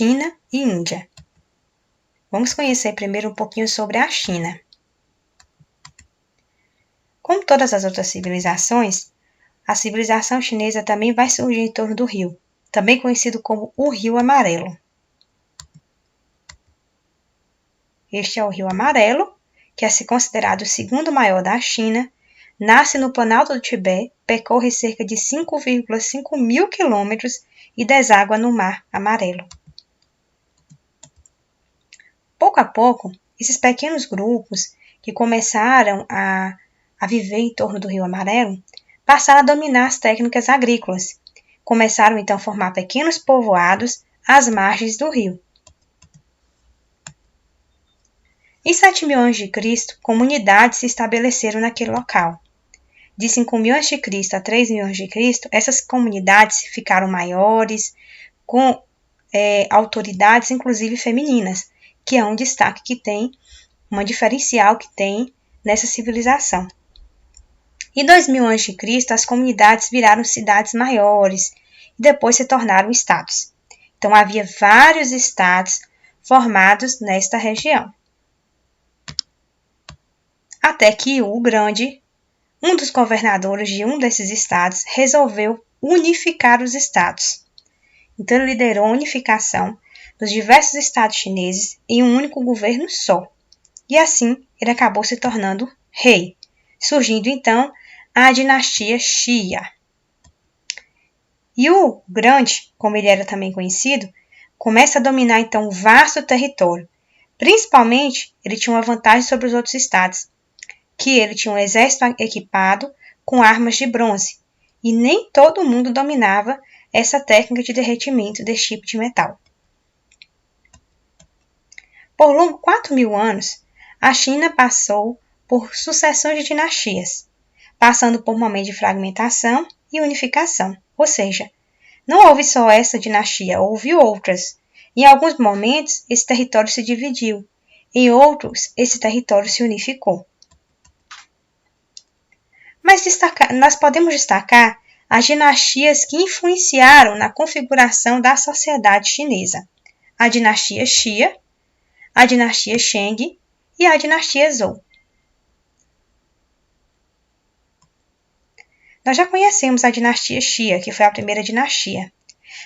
China e Índia. Vamos conhecer primeiro um pouquinho sobre a China. Como todas as outras civilizações, a civilização chinesa também vai surgir em torno do rio, também conhecido como o Rio Amarelo. Este é o Rio Amarelo, que é considerado o segundo maior da China, nasce no Planalto do Tibete, percorre cerca de 5,5 mil quilômetros e deságua no Mar Amarelo. Pouco a pouco, esses pequenos grupos que começaram a viver em torno do Rio Amarelo passaram a dominar as técnicas agrícolas. Começaram então a formar pequenos povoados às margens do rio. Em 7 mil a.C., comunidades se estabeleceram naquele local. De 5 mil a.C. a 3 mil a.C., essas comunidades ficaram maiores, com autoridades, inclusive femininas, que é um destaque que tem, uma diferencial que tem nessa civilização. Em 2000 a.C., as comunidades viraram cidades maiores e depois se tornaram estados. Então, havia vários estados formados nesta região. Até que Wu Grande, um dos governadores de um desses estados, resolveu unificar os estados. Então, ele liderou a unificação dos diversos estados chineses em um único governo só. E assim, ele acabou se tornando rei, surgindo então a dinastia Xia. E o Grande, como ele era também conhecido, começa a dominar então um vasto território. Principalmente, ele tinha uma vantagem sobre os outros estados, que ele tinha um exército equipado com armas de bronze, e nem todo mundo dominava essa técnica de derretimento desse tipo de metal. Por longos 4 mil anos, a China passou por sucessões de dinastias, passando por momentos de fragmentação e unificação, ou seja, não houve só essa dinastia, houve outras. Em alguns momentos, esse território se dividiu, em outros, esse território se unificou. Mas nós podemos destacar as dinastias que influenciaram na configuração da sociedade chinesa: a dinastia Xia, a dinastia Shang e a dinastia Zhou. Nós já conhecemos a dinastia Xia, que foi a primeira dinastia.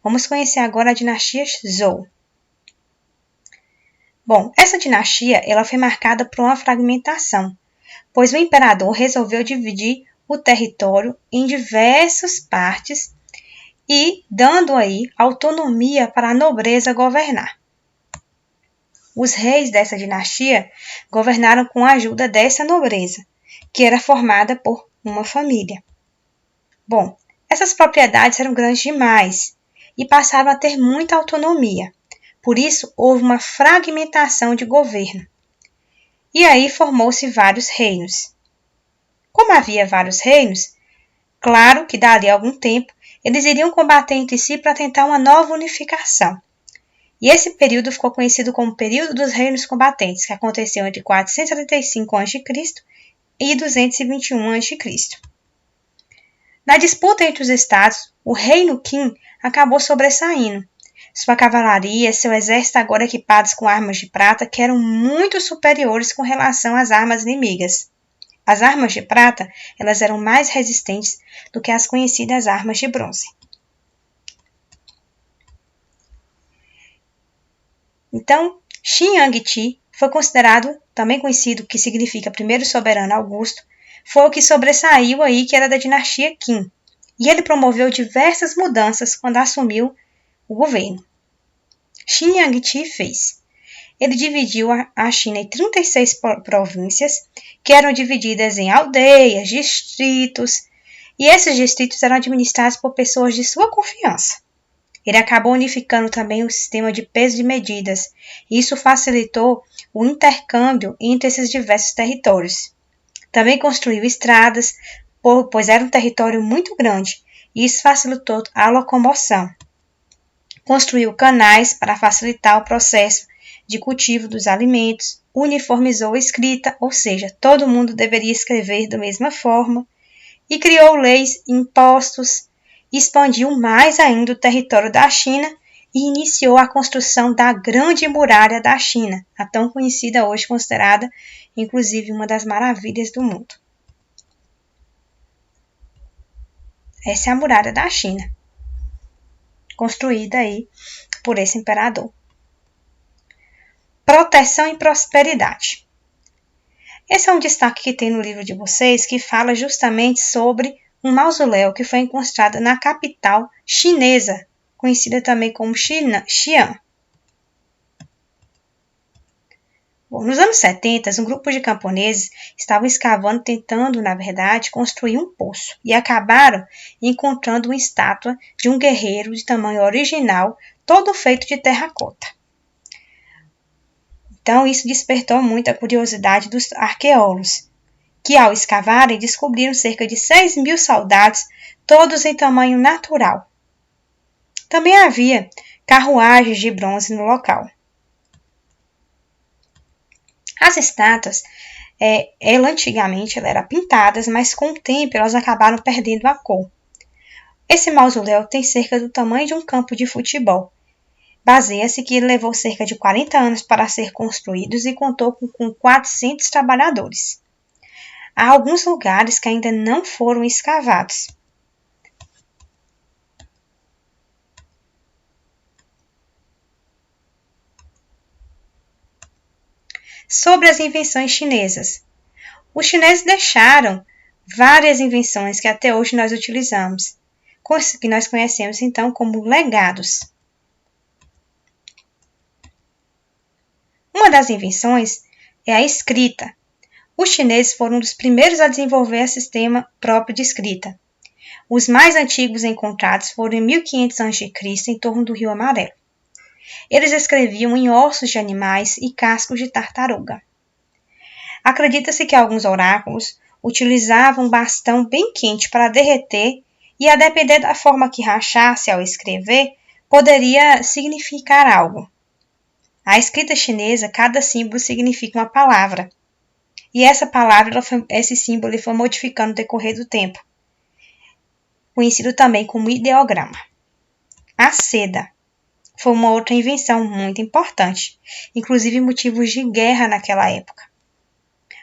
Vamos conhecer agora a dinastia Zhou. Bom, essa dinastia ela foi marcada por uma fragmentação, pois o imperador resolveu dividir o território em diversas partes e dando aí autonomia para a nobreza governar. Os reis dessa dinastia governaram com a ajuda dessa nobreza, que era formada por uma família. Bom, essas propriedades eram grandes demais e passaram a ter muita autonomia. Por isso, houve uma fragmentação de governo. E aí formou-se vários reinos. Como havia vários reinos, claro que dali a algum tempo eles iriam combater entre si para tentar uma nova unificação. E esse período ficou conhecido como período dos reinos combatentes, que aconteceu entre 475 a.C. e 221 a.C. Na disputa entre os estados, o reino Qin acabou sobressaindo. Sua cavalaria e seu exército agora equipados com armas de prata que eram muito superiores com relação às armas inimigas. As armas de prata elas eram mais resistentes do que as conhecidas armas de bronze. Então, Shi Yangti foi considerado, também conhecido, que significa primeiro soberano Augusto, foi o que sobressaiu aí, que era da dinastia Qin. E ele promoveu diversas mudanças quando assumiu o governo. Shi Yangti fez. Ele dividiu a China em 36 províncias, que eram divididas em aldeias, distritos, e esses distritos eram administrados por pessoas de sua confiança. Ele acabou unificando também o sistema de peso e medidas, e isso facilitou o intercâmbio entre esses diversos territórios. Também construiu estradas, pois era um território muito grande, e isso facilitou a locomoção. Construiu canais para facilitar o processo de cultivo dos alimentos, uniformizou a escrita, ou seja, todo mundo deveria escrever da mesma forma, e criou leis, impostos, expandiu mais ainda o território da China e iniciou a construção da Grande Muralha da China, a tão conhecida hoje, considerada inclusive uma das maravilhas do mundo. Essa é a Muralha da China, construída aí por esse imperador. Proteção e prosperidade. Esse é um destaque que tem no livro de vocês, que fala justamente sobre um mausoléu que foi encontrado na capital chinesa, conhecida também como Xi'an. Bom, nos anos 70, um grupo de camponeses estavam escavando, tentando, na verdade, construir um poço, e acabaram encontrando uma estátua de um guerreiro de tamanho original, todo feito de terracota. Então, isso despertou muita curiosidade dos arqueólogos, que ao escavarem descobriram cerca de 6.000 soldados, todos em tamanho natural. Também havia carruagens de bronze no local. As estátuas, antigamente eram pintadas, mas com o tempo elas acabaram perdendo a cor. Esse mausoléu tem cerca do tamanho de um campo de futebol. Baseia-se que ele levou cerca de 40 anos para ser construído e contou com 400 trabalhadores. Há alguns lugares que ainda não foram escavados. Sobre as invenções chinesas. Os chineses deixaram várias invenções que até hoje nós utilizamos, que nós conhecemos então como legados. Uma das invenções é a escrita. Os chineses foram um dos primeiros a desenvolver o sistema próprio de escrita. Os mais antigos encontrados foram em 1500 a.C., em torno do Rio Amarelo. Eles escreviam em ossos de animais e cascos de tartaruga. Acredita-se que alguns oráculos utilizavam um bastão bem quente para derreter e, a depender da forma que rachasse ao escrever, poderia significar algo. A escrita chinesa, cada símbolo significa uma palavra. E essa palavra, esse símbolo foi modificando no decorrer do tempo, conhecido também como ideograma. A seda foi uma outra invenção muito importante, inclusive motivos de guerra naquela época.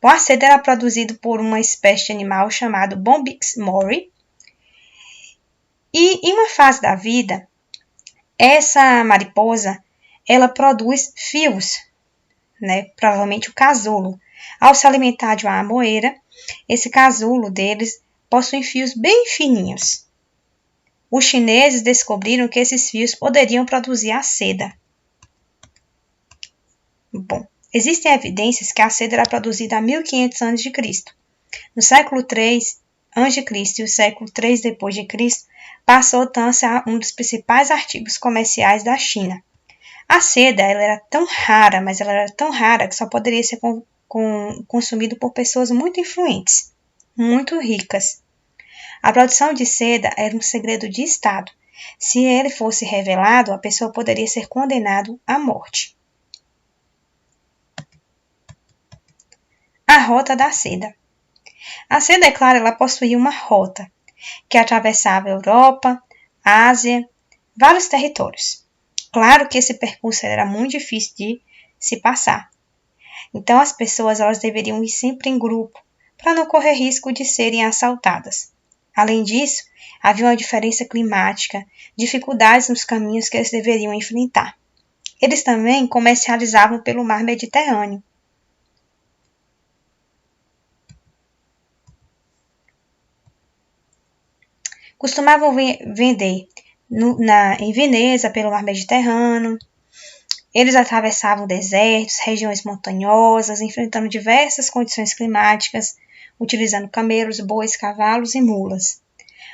Bom, a seda era produzida por uma espécie de animal chamado Bombyx mori, e em uma fase da vida, essa mariposa ela produz fios, provavelmente o casulo. Ao se alimentar de uma amoeira, esse casulo deles possui fios bem fininhos. Os chineses descobriram que esses fios poderiam produzir a seda. Bom, existem evidências que a seda era produzida há 1500 a.C. No século III a.C. e o século III depois de Cristo, passou a ser um dos principais artigos comerciais da China. A seda ela era tão rara, mas ela era tão rara que só poderia ser consumido por pessoas muito influentes, muito ricas. A produção de seda era um segredo de Estado. Se ele fosse revelado, a pessoa poderia ser condenada à morte. A rota da seda. A seda, é claro, ela possuía uma rota que atravessava a Europa, a Ásia, vários territórios. Claro que esse percurso era muito difícil de se passar. Então, as pessoas elas deveriam ir sempre em grupo, para não correr risco de serem assaltadas. Além disso, havia uma diferença climática, dificuldades nos caminhos que eles deveriam enfrentar. Eles também comercializavam pelo mar Mediterrâneo. Costumavam vender em Veneza, pelo mar Mediterrâneo. Eles atravessavam desertos, regiões montanhosas, enfrentando diversas condições climáticas, utilizando camelos, bois, cavalos e mulas.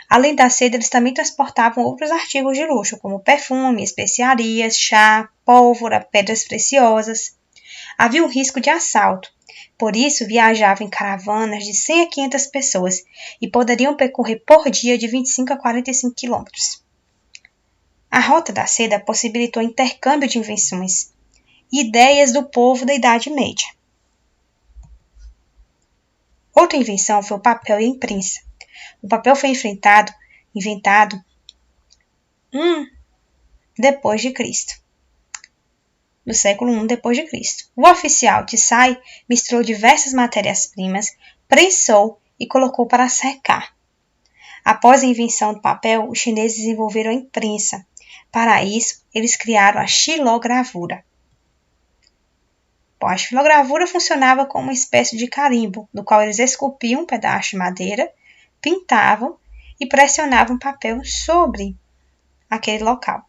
Além da seda, eles também transportavam outros artigos de luxo, como perfume, especiarias, chá, pólvora, pedras preciosas. Havia um risco de assalto, por isso viajavam em caravanas de 100 a 500 pessoas e poderiam percorrer por dia de 25 a 45 quilômetros. A rota da seda possibilitou o intercâmbio de invenções e ideias do povo da Idade Média. Outra invenção foi o papel e a imprensa. O papel foi inventado depois de Cristo. Do século I depois de Cristo. O oficial Tsai misturou diversas matérias-primas, prensou e colocou para secar. Após a invenção do papel, os chineses desenvolveram a imprensa. Para isso, eles criaram a xilogravura. Bom, a xilogravura funcionava como uma espécie de carimbo, no qual eles esculpiam um pedaço de madeira, pintavam e pressionavam papel sobre aquele local.